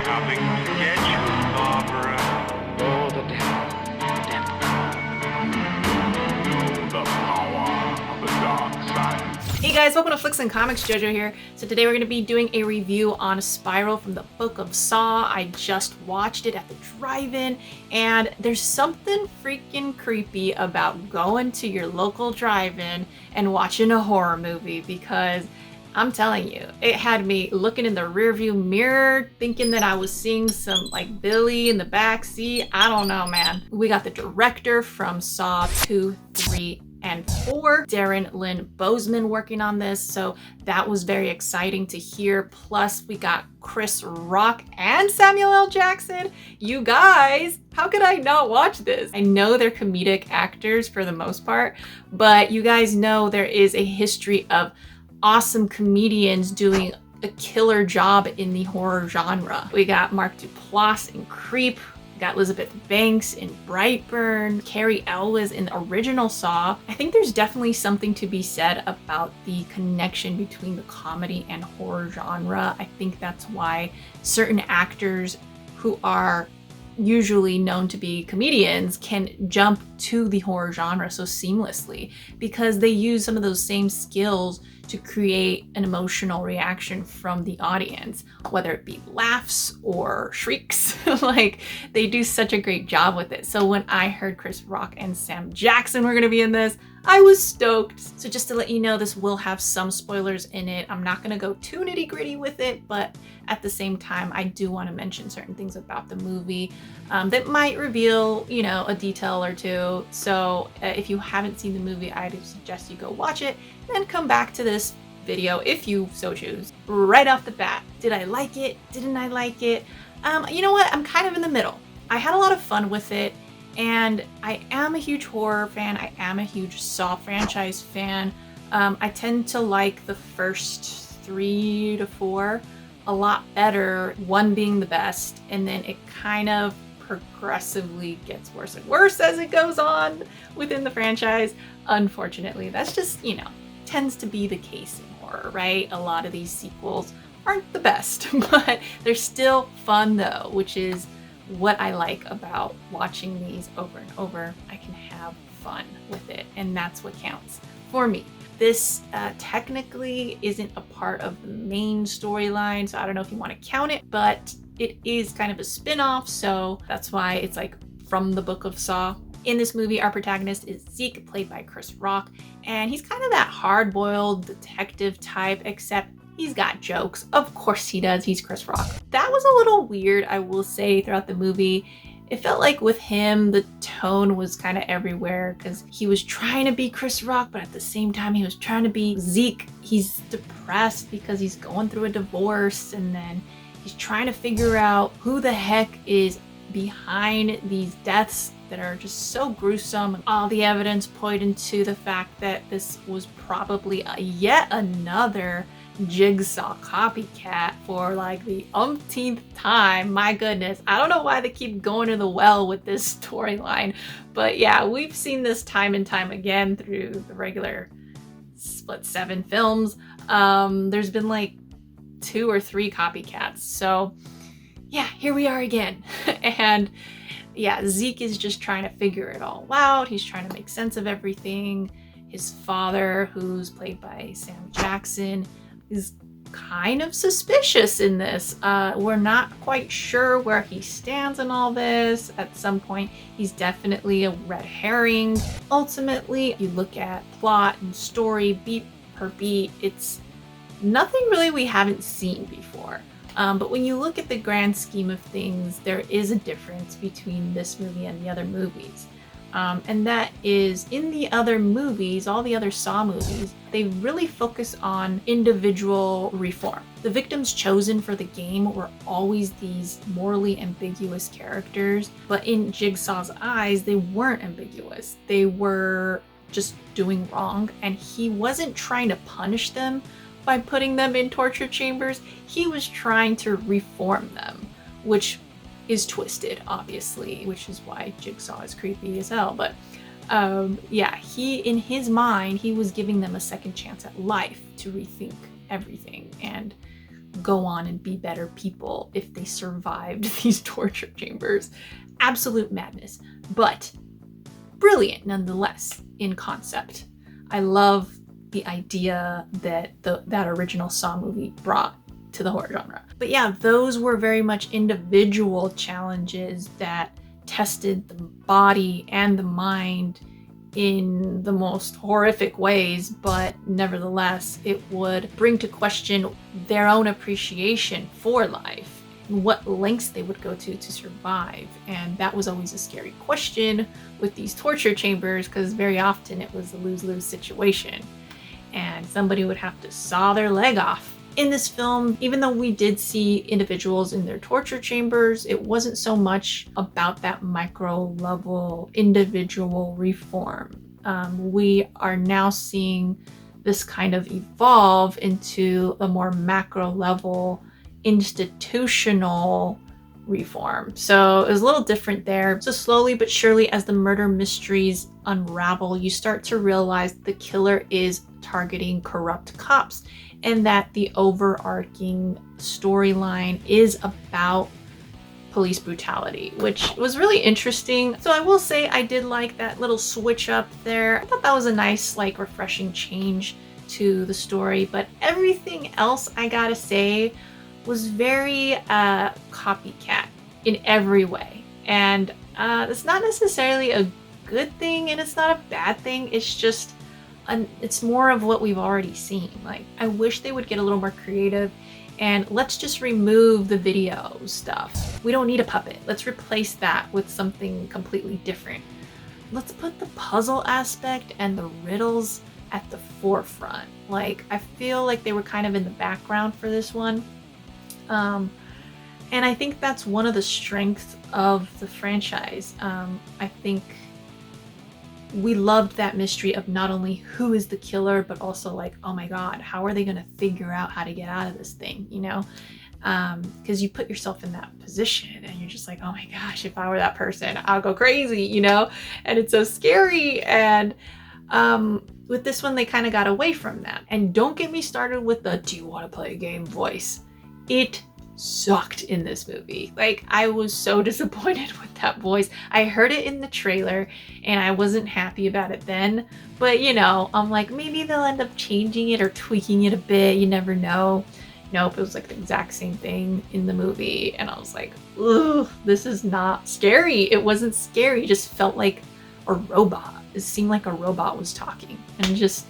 coming to get you, Barbara. Oh, the devil. The devil. The power of the dark side. Hey guys, welcome to Flix and Comix. JoJo here. So today we're going to be doing a review on Spiral from the Book of Saw. I just watched it at the drive-in, and there's something freaking creepy about going to your local drive-in and watching a horror movie, because I'm telling you, it had me looking in the rearview mirror, thinking that I was seeing some like Billy in the back seat. I don't know, man. We got the director from Saw 2, 3, and 4, Darren Lynn Bozeman, working on this, so that was very exciting to hear. Plus we got Chris Rock and Samuel L. Jackson. You guys, how could I not watch this? I know they're comedic actors for the most part, but you guys know there is a history of awesome comedians doing a killer job in the horror genre. We got Mark Duplass in Creep, we got Elizabeth Banks in Brightburn, Carrie Elwes in the original Saw. I think there's definitely something to be said about the connection between the comedy and horror genre. I think that's why certain actors who are usually known to be comedians can jump to the horror genre so seamlessly, because they use some of those same skills to create an emotional reaction from the audience, whether it be laughs or shrieks. Like, they do such a great job with it. So when I heard Chris Rock and Sam Jackson were gonna be in this, I was stoked. So just to let you know, this will have some spoilers in it. I'm not gonna go too nitty gritty with it, but at the same time, I do want to mention certain things about the movie that might reveal, you know, a detail or two. So if you haven't seen the movie, I'd suggest you go watch it, then come back to this video if you so choose. Right off the bat, did I like it? Didn't I like it? You know what? I'm kind of in the middle. I had a lot of fun with it, and I am a huge horror fan. I am a huge Saw franchise fan. I tend to like the first 3 to 4 a lot better, one being the best, and then it kind of progressively gets worse and worse as it goes on within the franchise. Unfortunately, that's just, you know, tends to be the case in horror, right? A lot of these sequels aren't the best, but they're still fun though, which is what I like about watching these over and over. I can have fun with it, and that's what counts for me. This technically isn't a part of the main storyline, so I don't know if you want to count it, but it is kind of a spin-off, so that's why it's like from the Book of Saw. In this movie, our protagonist is Zeke, played by Chris Rock, and he's kind of that hard-boiled detective type, except he's got jokes. Of course he does, he's Chris Rock. That was a little weird, I will say, throughout the movie. It felt like with him, the tone was kind of everywhere, because he was trying to be Chris Rock, but at the same time, he was trying to be Zeke. He's depressed because he's going through a divorce, and then he's trying to figure out who the heck is behind these deaths that are just so gruesome. All the evidence pointed to the fact that this was probably yet another Jigsaw copycat for like the umpteenth time. My goodness, I don't know why they keep going to the well with this storyline, but yeah, we've seen this time and time again through the regular 7 films. There's been like 2 or 3 copycats, so yeah, here we are again. And yeah, Zeke is just trying to figure it all out. He's trying to make sense of everything. His father, who's played by Sam Jackson, is kind of suspicious in this. We're not quite sure where he stands in all this. At some point, he's definitely a red herring. Ultimately, you look at plot and story beat per beat, it's nothing really we haven't seen before. But when you look at the grand scheme of things, there is a difference between this movie and the other movies. And that is, in the other movies, all the other Saw movies, they really focus on individual reform. The victims chosen for the game were always these morally ambiguous characters, but in Jigsaw's eyes, they weren't ambiguous. They were just doing wrong, and he wasn't trying to punish them by putting them in torture chambers. He was trying to reform them, which is twisted, obviously, which is why Jigsaw is creepy as hell. But yeah, in his mind, he was giving them a second chance at life to rethink everything. And go on and be better people if they survived these torture chambers. Absolute madness, but brilliant nonetheless in concept. I love the idea that that original Saw movie brought to the horror genre. But yeah, those were very much individual challenges that tested the body and the mind in the most horrific ways, but nevertheless, it would bring to question their own appreciation for life and what lengths they would go to survive. And that was always a scary question with these torture chambers, because very often it was a lose-lose situation and somebody would have to saw their leg off. In this film, even though we did see individuals in their torture chambers, it wasn't so much about that micro level individual reform. We are now seeing this kind of evolve into a more macro level institutional reform. So it was a little different there. So slowly but surely, as the murder mysteries unravel, you start to realize the killer is targeting corrupt cops, and that the overarching storyline is about police brutality, which was really interesting. So I will say I did like that little switch up there. I thought that was a nice, like, refreshing change to the story, but everything else, I gotta say, was very copycat in every way. And it's not necessarily a good thing and it's not a bad thing. It's just it's more of what we've already seen. Like, I wish they would get a little more creative and let's just remove the video stuff. We don't need a puppet. Let's replace that with something completely different. Let's put the puzzle aspect and the riddles at the forefront. Like, I feel like they were kind of in the background for this one. And I think that's one of the strengths of the franchise. I think we loved that mystery of not only who is the killer, but also like, oh my God, how are they going to figure out how to get out of this thing, you know? Because you put yourself in that position and you're just like, oh my gosh, if I were that person, I'll go crazy, you know? And it's so scary. And with this one, they kind of got away from that. And don't get me started with the "do you want to play a game" voice. It sucked in this movie. Like, I was so disappointed with that voice. I heard it in the trailer and I wasn't happy about it then, but you know, I'm like, maybe they'll end up changing it or tweaking it a bit, you never know. Nope, it was like the exact same thing in the movie and I was like, ugh, this is not scary. It wasn't scary, it just felt like a robot. It seemed like a robot was talking, and just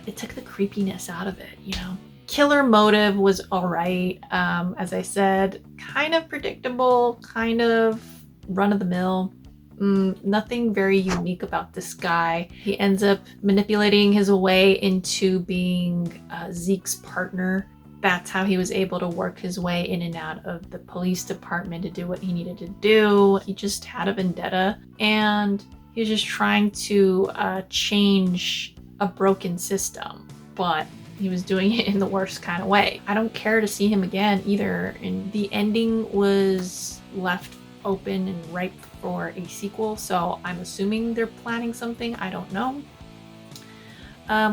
it took the creepiness out of it, you know. Killer motive was all right. As I said, kind of predictable, kind of run-of-the-mill. Nothing very unique about this guy. He ends up manipulating his way into being Zeke's partner. That's how he was able to work his way in and out of the police department to do what he needed to do. He just had a vendetta and he was just trying to change a broken system, but he was doing it in the worst kind of way. I don't care to see him again either. And the ending was left open and ripe for a sequel, so I'm assuming they're planning something. I don't know.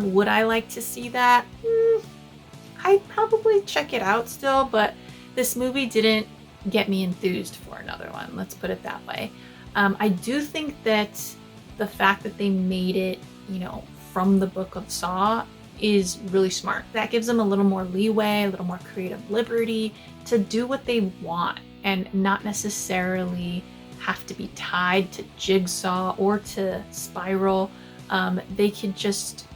Would I like to see that? I'd probably check it out still, but this movie didn't get me enthused for another one. Let's put it that way. I do think that the fact that they made it, you know, from the Book of Saw is really smart. That gives them a little more leeway, a little more creative liberty to do what they want and not necessarily have to be tied to Jigsaw or to Spiral. They could just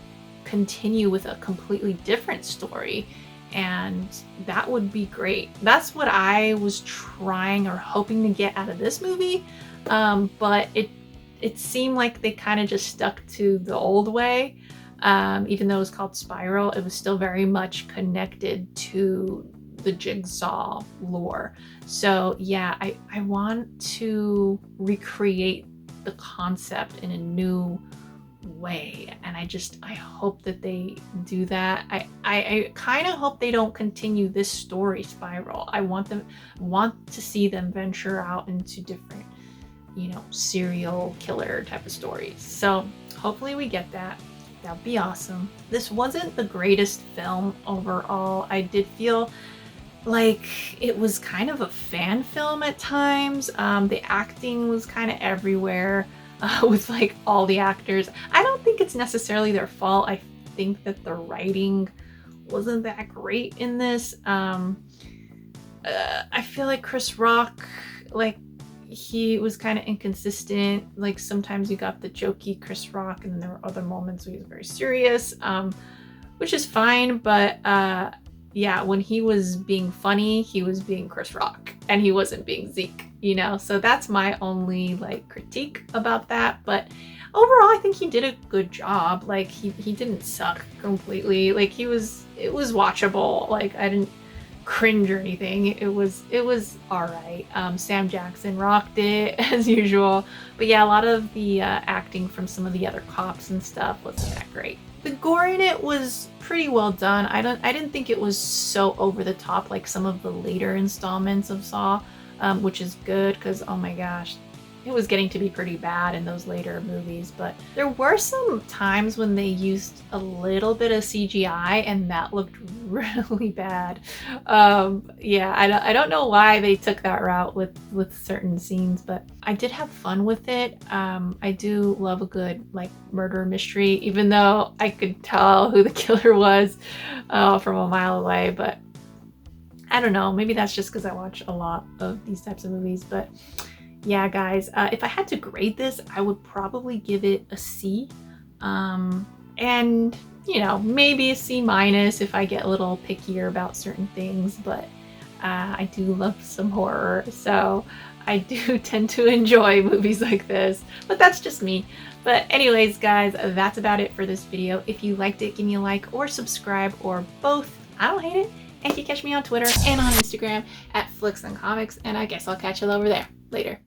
continue with a completely different story, and that would be great. That's what I was trying or hoping to get out of this movie, but it seemed like they kind of just stuck to the old way. Even though it was called Spiral, it was still very much connected to the Jigsaw lore. So yeah, I want to recreate the concept in a new way, and I hope that they do that. I kind of hope they don't continue this story Spiral. I want to see them venture out into different, you know, serial killer type of stories. So hopefully we get that. That'd be awesome. This wasn't the greatest film overall. I did feel like it was kind of a fan film at times. The acting was kind of everywhere with like all the actors. I don't think it's necessarily their fault. I think that the writing wasn't that great in this. I feel like Chris Rock, like he was kind of inconsistent. Like sometimes you got the jokey Chris Rock, and then there were other moments where he was very serious, which is fine. But yeah, when he was being funny, he was being Chris Rock, and he wasn't being Zeke, you know? So that's my only like critique about that. But overall, I think he did a good job. Like he didn't suck completely. Like it was watchable. Like I didn't cringe or anything. It was all right. Sam Jackson rocked it as usual. But yeah, a lot of the acting from some of the other cops and stuff wasn't that great. The gore in it was pretty well done. I didn't think it was so over the top like some of the later installments of Saw, which is good because oh my gosh, it was getting to be pretty bad in those later movies. But there were some times when they used a little bit of CGI and that looked really bad. Yeah, I don't know why they took that route with certain scenes, but I did have fun with it. I do love a good like murder mystery, even though I could tell who the killer was from a mile away. But I don't know, maybe that's just because I watch a lot of these types of movies. But yeah, guys, if I had to grade this, I would probably give it a C. And, you know, maybe a C minus if I get a little pickier about certain things. But I do love some horror, so I do tend to enjoy movies like this. But that's just me. But anyways, guys, that's about it for this video. If you liked it, give me a like or subscribe or both. I don't hate it. And you can catch me on Twitter and on Instagram at Flix and Comix. And I guess I'll catch you over there. Later.